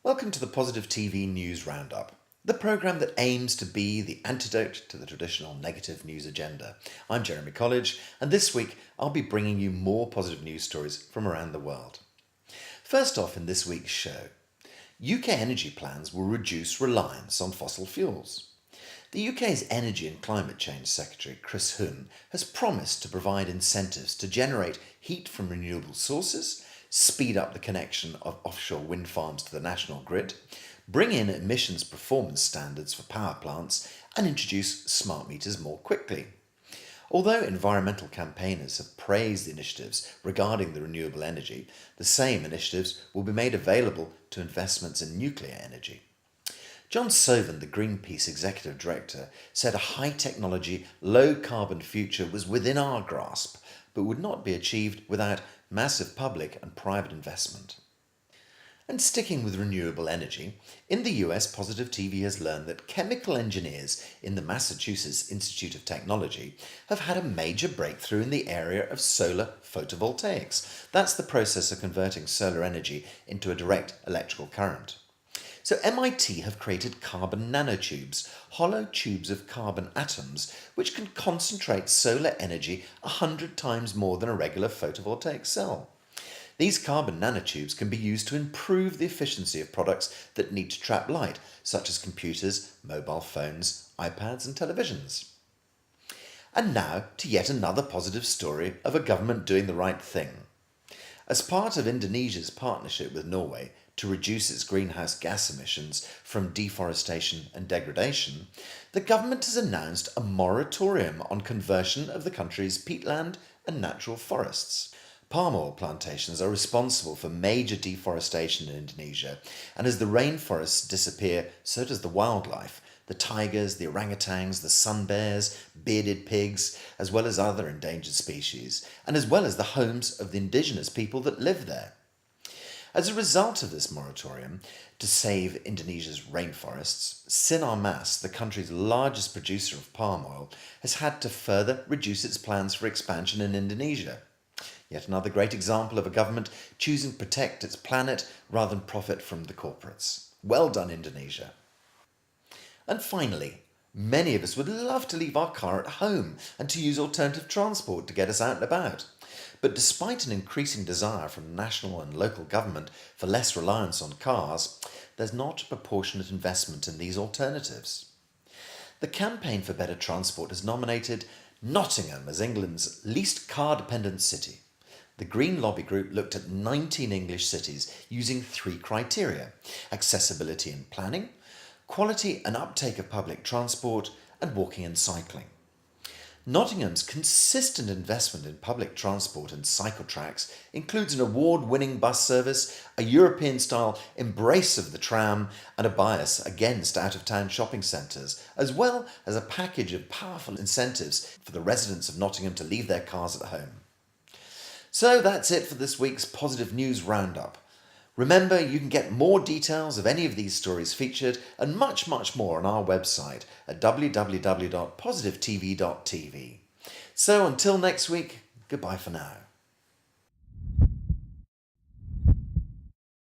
Welcome to the Positive TV News Roundup, the programme that aims to be the antidote to the traditional negative news agenda. I'm Jeremy College, and this week I'll be bringing you more positive news stories from around the world. First off in this week's show, UK energy plans will reduce reliance on fossil fuels. The UK's Energy and Climate Change Secretary, Chris Huhne, has promised to provide incentives to generate heat from renewable sources, speed up the connection of offshore wind farms to the national grid, bring in emissions performance standards for power plants, and introduce smart meters more quickly. Although environmental campaigners have praised the initiatives regarding the renewable energy, the same initiatives will be made available to investments in nuclear energy. John Sovan, the Greenpeace Executive Director, said a high-technology, low-carbon future was within our grasp, but would not be achieved without massive public and private investment. And sticking with renewable energy, in the US, PositiveTv has learned that chemical engineers in the Massachusetts Institute of Technology have had a major breakthrough in the area of solar photovoltaics. That's the process of converting solar energy into a direct electrical current. So MIT have created carbon nanotubes, hollow tubes of carbon atoms, which can concentrate solar energy 100 times more than a regular photovoltaic cell. These carbon nanotubes can be used to improve the efficiency of products that need to trap light, such as computers, mobile phones, iPads and televisions. And now to yet another positive story of a government doing the right thing. As part of Indonesia's partnership with Norway to reduce its greenhouse gas emissions from deforestation and degradation, the government has announced a moratorium on conversion of the country's peatland and natural forests. Palm oil plantations are responsible for major deforestation in Indonesia, and as the rainforests disappear, so does the wildlife. The tigers, the orangutans, the sun bears, bearded pigs, as well as other endangered species, and as well as the homes of the indigenous people that live there. As a result of this moratorium to save Indonesia's rainforests, Sinar Mas, the country's largest producer of palm oil, has had to further reduce its plans for expansion in Indonesia. Yet another great example of a government choosing to protect its planet rather than profit from the corporates. Well done, Indonesia. And finally, many of us would love to leave our car at home and to use alternative transport to get us out and about. But despite an increasing desire from national and local government for less reliance on cars, there's not a proportionate investment in these alternatives. The Campaign for Better Transport has nominated Nottingham as England's least car-dependent city. The Green Lobby Group looked at 19 English cities using 3 criteria: accessibility and planning, quality and uptake of public transport, and walking and cycling. Nottingham's consistent investment in public transport and cycle tracks includes an award-winning bus service, a European-style embrace of the tram, and a bias against out-of-town shopping centres, as well as a package of powerful incentives for the residents of Nottingham to leave their cars at home. So that's it for this week's Positive News Roundup. Remember, you can get more details of any of these stories featured and much more on our website at www.positivetv.tv. So until next week, goodbye for now.